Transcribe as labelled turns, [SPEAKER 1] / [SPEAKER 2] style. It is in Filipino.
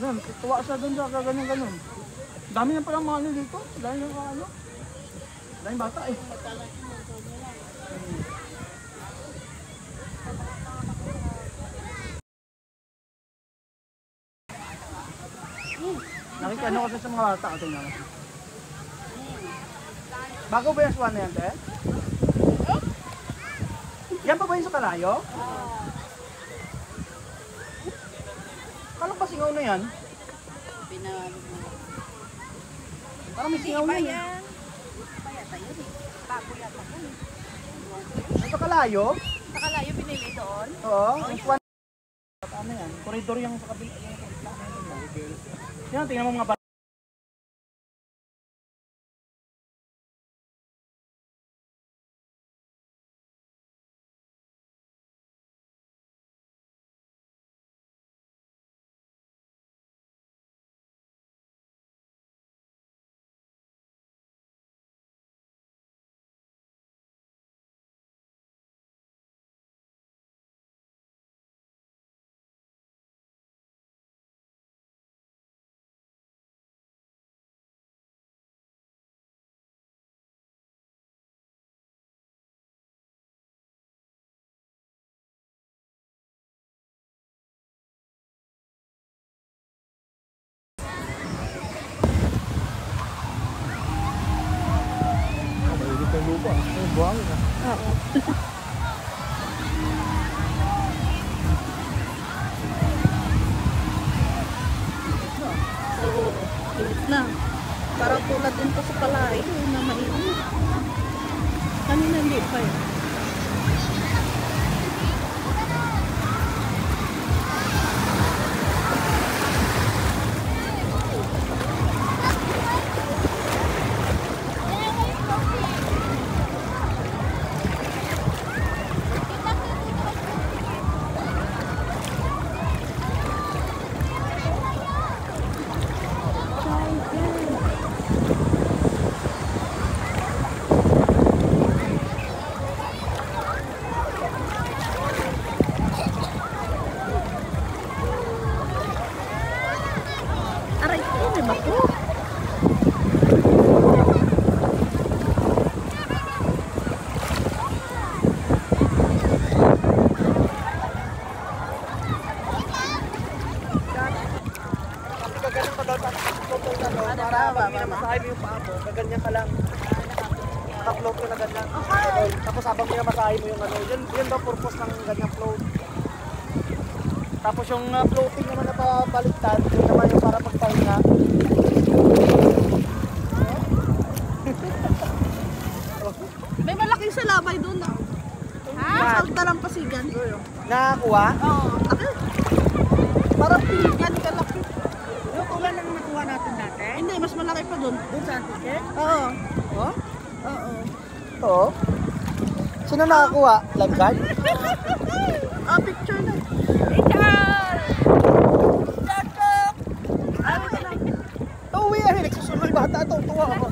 [SPEAKER 1] Doon, tuwa siya doon sa ganyan-ganyan. Dami na palang mga ano dito. Dahil na mga ano. Dahil bata eh. Nakikano kasi sa mga bata. Tingnan mo. Bago ba yung swan na yan, te? Yan pa ba yung sa kalayo? Kala ba singaw na yan? Parang may singaw na yan. Sa kalayo?
[SPEAKER 2] Sa kalayo pinili doon?
[SPEAKER 1] Oo. Yung swan. Ano yan? Koridor yung sa kabila. Yan, tingnan mo mga bata. Lupa, buang ka. Oo.
[SPEAKER 2] Na. Parang tulad din po sa kalayo na mainit. Kanina hindi pa yun. Aray ko, may bako.
[SPEAKER 1] Masahe mo yung paa mo, gaganyan ka lang. Naka-float ka na ganyan. Okay. Tapos habang minamasahe mo yung ano, yun daw purpose ng ganyang float. Tapos yung floating naman na pabaliktad, yun naman yung para pagpahinga.
[SPEAKER 2] May malaking salabay doon ah. Ha? Salta ng pasigan.
[SPEAKER 1] Nakakuha?
[SPEAKER 2] Oo. Okay. Parang piligan ka laki.
[SPEAKER 1] Yung tulad ng nakuha natin dati?
[SPEAKER 2] Hindi, mas malaki pa doon.
[SPEAKER 1] Doon sa Antique?
[SPEAKER 2] Oo.
[SPEAKER 1] Oh?
[SPEAKER 2] Oo.
[SPEAKER 1] Oo. Sino nakakuha? Lifeguard?
[SPEAKER 2] Ah, picture na.
[SPEAKER 1] Picture! Tatok! Uwi, nagsusunod bata ito. Tuwa ako.